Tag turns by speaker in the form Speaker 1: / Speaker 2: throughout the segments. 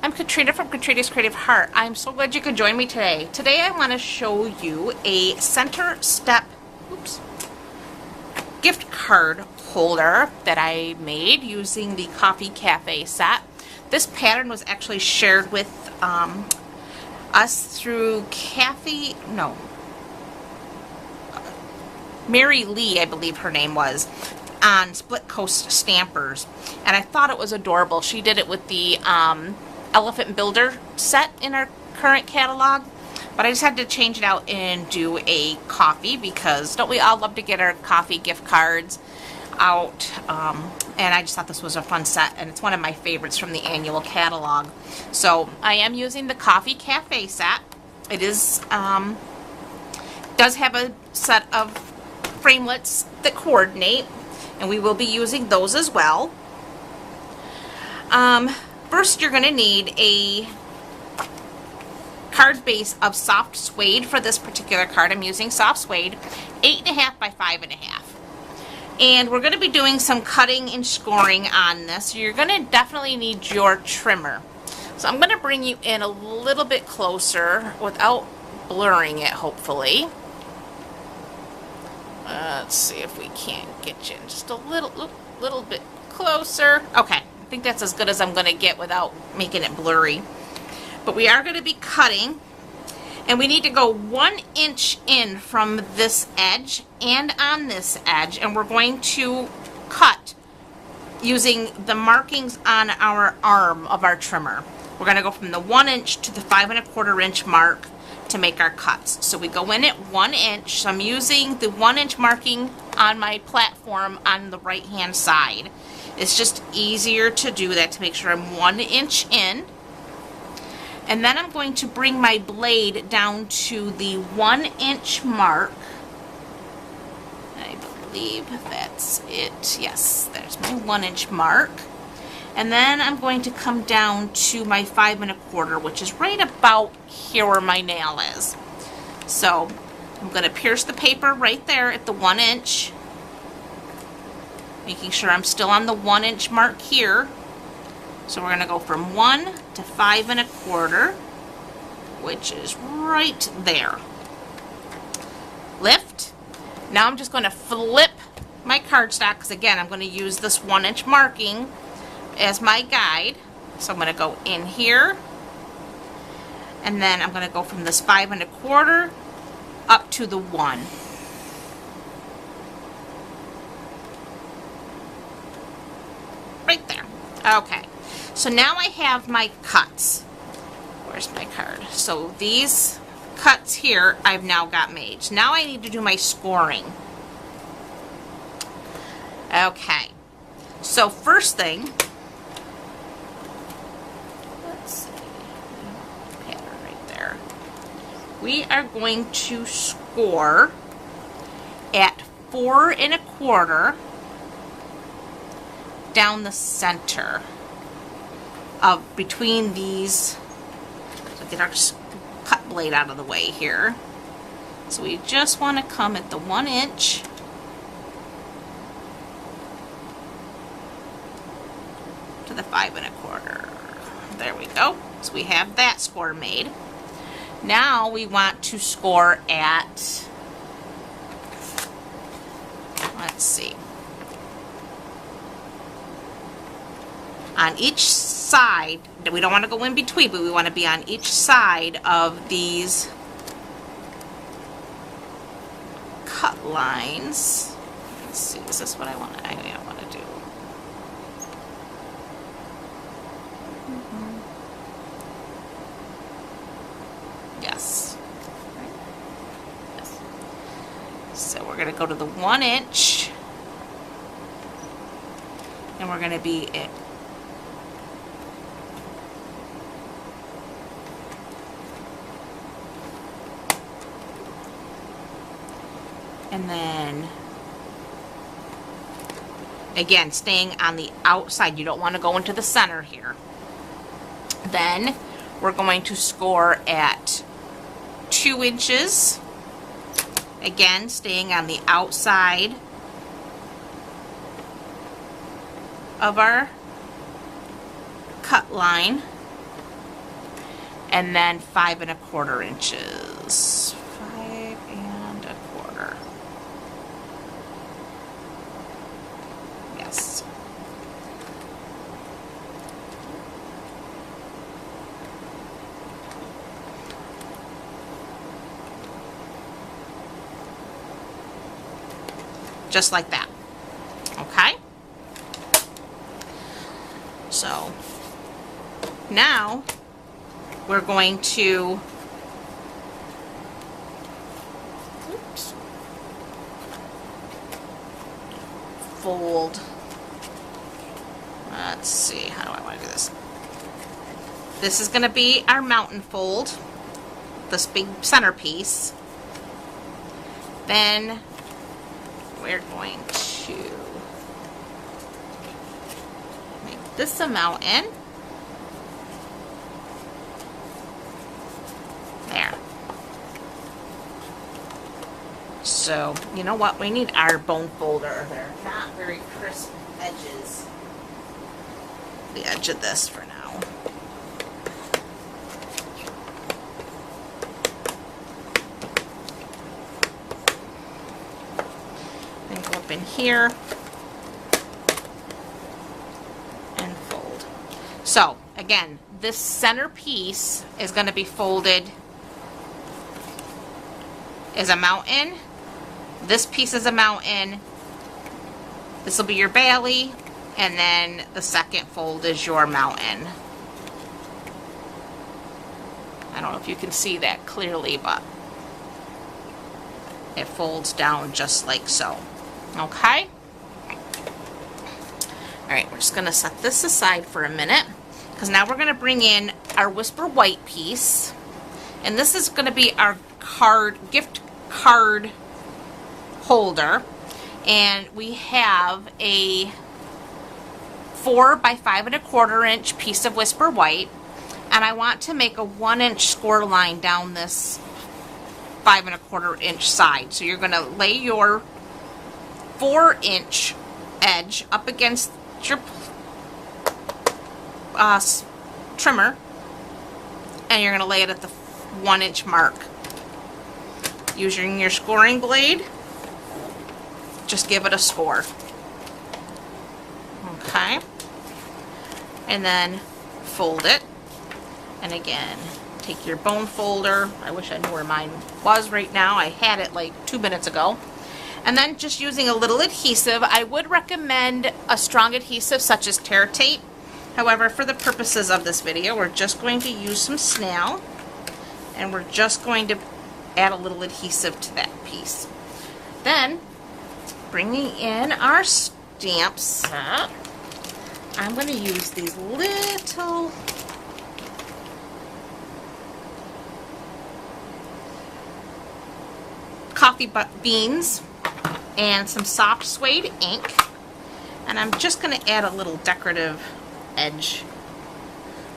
Speaker 1: I'm Katrina from Katrina's Creative Heart. I'm so glad you could join me today. Today I want to show you a center step gift card holder that I made using the Coffee Cafe set. This pattern was actually shared with us through Mary Lee, I believe her name was, on Split Coast Stampers, and I thought it was adorable. She did it with the Elephant Builder set in our current catalog, but I just had to change it out and do a coffee, because don't we all love to get our coffee gift cards out, and I just thought this was a fun set, and it's one of my favorites from the annual catalog. So I am using the Coffee Cafe set. It is does have a set of framelits that coordinate, and we will be using those as well. First, you're going to need a card base of soft suede for this particular card. I'm using soft suede, 8.5 by 5.5. And we're going to be doing some cutting and scoring on this. You're going to definitely need your trimmer. So I'm going to bring you in a little bit closer without blurring it, hopefully. Let's see if we can't get you in just a little bit closer. Okay, I think that's as good as I'm going to get without making it blurry. But we are going to be cutting, and we need to go 1 inch in from this edge and on this edge, and we're going to cut using the markings on our arm of our trimmer. We're going to go from the 1 inch to the 5.25 inch mark to make our cuts. So we go in at 1 inch. So I'm using the 1 inch marking on my platform on the right hand side. It's just easier to do that, to make sure I'm 1 inch in. And then I'm going to bring my blade down to the 1 inch mark. I believe that's it. Yes, there's my 1 inch mark. And then I'm going to come down to my 5.25, which is right about here where my nail is. So I'm going to pierce the paper right there at the 1 inch, making sure I'm still on the 1 inch mark here. So we're going to go from 1 to 5.25, which is right there. Lift. Now I'm just going to flip my cardstock, because again, I'm going to use this 1 inch marking as my guide. So I'm going to go in here, and then I'm going to go from this 5.25 up to the 1. Right there. Okay. So now I have my cuts. Where's my card? So these cuts here I've now got made. So now I need to do my scoring. Okay. So first thing, let's see, pattern right there. We are going to score at 4.25 down the center of between these. So get our cut blade out of the way here. So we just want to come at the 1 inch to the 5.25. There we go. So we have that score made. Now we want to score at, let's see, on each side. We don't want to go in between, but we want to be on each side of these cut lines. Let's see, is this what I want to do? Yes. Yes. So we're going to go to the 1 inch, and we're going to be at and then again, staying on the outside. You don't want to go into the center here. Then we're going to score at 2 inches. Again, staying on the outside of our cut line. and then 5 1/4 inches. 5 1/4. Yes. Just like that. Okay? So now we're going to fold. Let's see, how do I want to do this? This is going to be our mountain fold, this big centerpiece. Then we're going to make this a mountain. There. So, you know what? We need our bone folder. They're not very crisp edges. The edge of this for now. Then go up in here and fold. So, again, this center piece is going to be folded as a mountain. This piece is a mountain. This will be your belly, and then the second fold is your mountain. I don't know if you can see that clearly, but it folds down just like so. Okay? Alright, we're just going to set this aside for a minute, because now we're going to bring in our Whisper White piece, and this is going to be our gift card holder, and we have a 4 by 5 1/4 inch piece of Whisper White, and I want to make a 1 inch score line down this 5 1/4 inch side. So you're going to lay your 4 inch edge up against your trimmer, and you're going to lay it at the 1 inch mark. Using your scoring blade, just give it a score. Okay, and then fold it, and again take your bone folder. I wish I knew where mine was right now. I had it like 2 minutes ago. And then just using a little adhesive. I would recommend a strong adhesive such as Tear Tape. However, for the purposes of this video, we're just going to use some snail, and we're just going to add a little adhesive to that piece. Then, bringing in our stamp set, I'm going to use these little coffee beans and some soft suede ink, and I'm just going to add a little decorative edge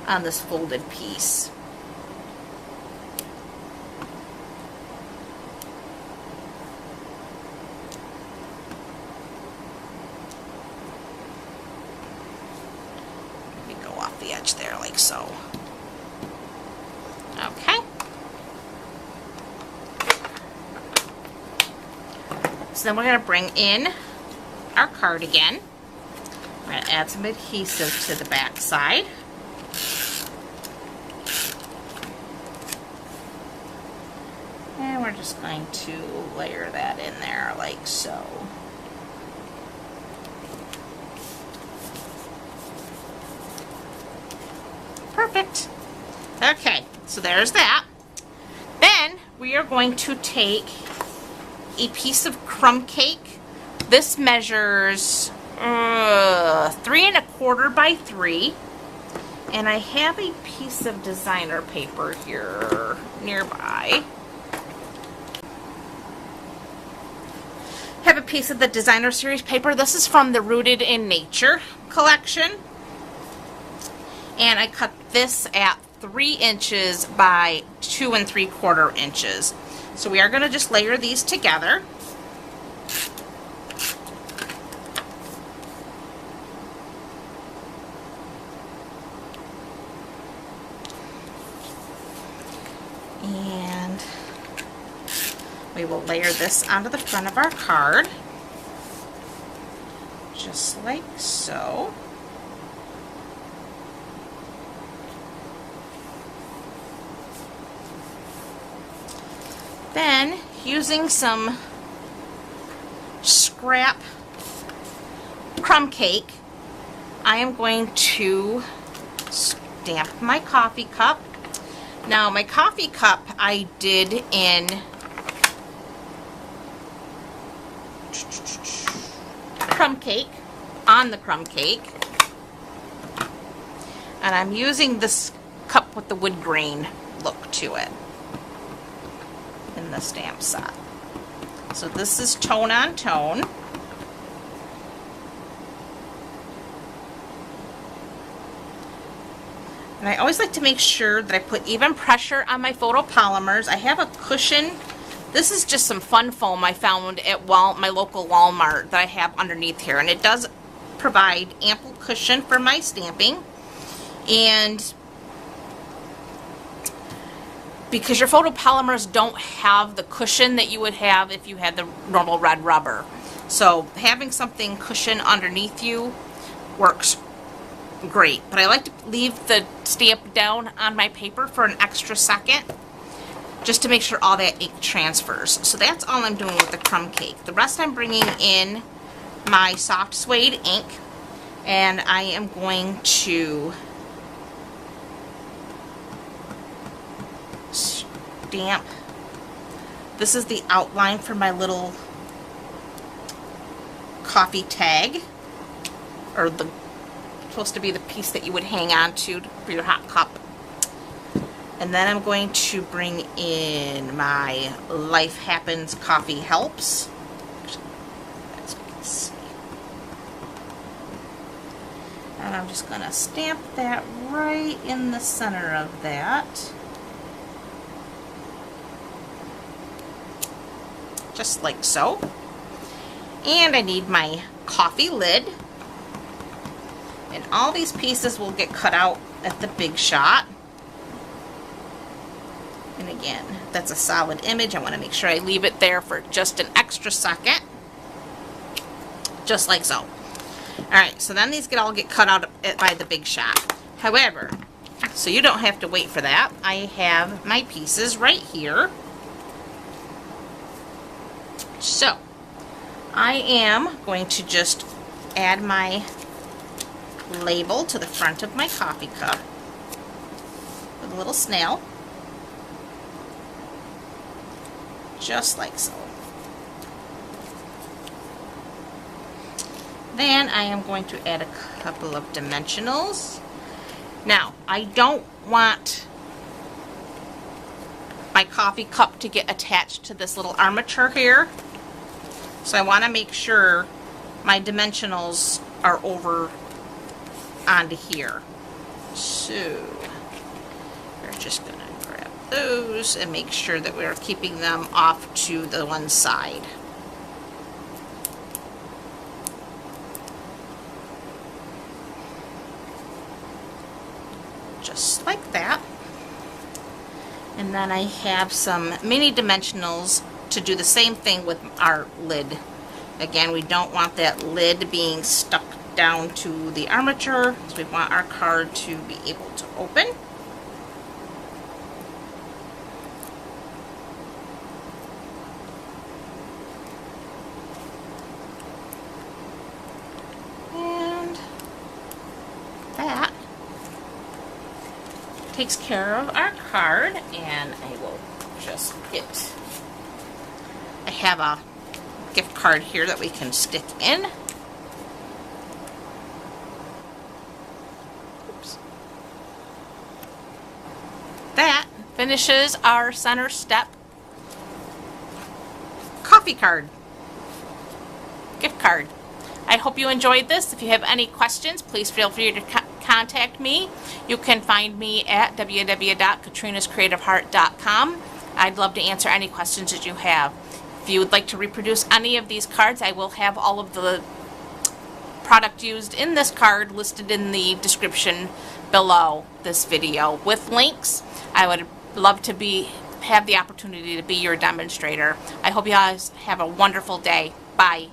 Speaker 1: on this folded piece. The edge there like so. Okay. So then we're going to bring in our card again. We're going to add some adhesive to the back side. And we're just going to layer that in there like so. Perfect. Okay, so there's that. Then we are going to take a piece of crumb cake. This measures 3 1/4 by 3, and I have a piece of designer paper here nearby. I have a piece of the designer series paper. This is from the Rooted in Nature collection. And I cut this at 3 inches by 2 3/4 inches. So we are going to just layer these together. We will layer this onto the front of our card, just like so. Then, using some scrap crumb cake, I am going to stamp my coffee cup. Now, my coffee cup I did in crumb cake, on the crumb cake. And I'm using this cup with the wood grain look to it in the stamp set. So this is tone on tone. And I always like to make sure that I put even pressure on my photopolymers. I have a cushion. This is just some fun foam I found at my local Walmart that I have underneath here. And it does provide ample cushion for my stamping. And because your photopolymers don't have the cushion that you would have if you had the normal red rubber. So having something cushion underneath you works great. But I like to leave the stamp down on my paper for an extra second, just to make sure all that ink transfers. So that's all I'm doing with the crumb cake. The rest I'm bringing in my soft suede ink, and I am going to stamp. This is the outline for my little coffee tag, or the supposed to be the piece that you would hang on to for your hot cup. And then I'm going to bring in my Life Happens Coffee Helps. As you can see. And I'm just going to stamp that right in the center of that. Just like so. And I need my coffee lid. And all these pieces will get cut out at the Big Shot. And again, that's a solid image. I want to make sure I leave it there for just an extra second. Just like so. Alright, so then these all get cut out by the Big Shot. However, so you don't have to wait for that, I have my pieces right here. So, I am going to just add my label to the front of my coffee cup with a little snail. Just like so. Then I am going to add a couple of dimensionals. Now, I don't want my coffee cup to get attached to this little armature here. So I want to make sure my dimensionals are over onto here. So we're just going to grab those and make sure that we're keeping them off to the one side. Just like that. And then I have some mini dimensionals to do the same thing with our lid. Again, we don't want that lid being stuck down to the armature, so we want our card to be able to open. And that takes care of our card, and I will just get, I have a gift card here that we can stick in. Oops. That finishes our center step coffee card, gift card. I hope you enjoyed this. If you have any questions, please feel free to contact me. You can find me at www.katrinascreativeheart.com. I'd love to answer any questions that you have. If you would like to reproduce any of these cards, I will have all of the product used in this card listed in the description below this video with links. I would love to be have the opportunity to be your demonstrator. I hope you guys have a wonderful day. Bye.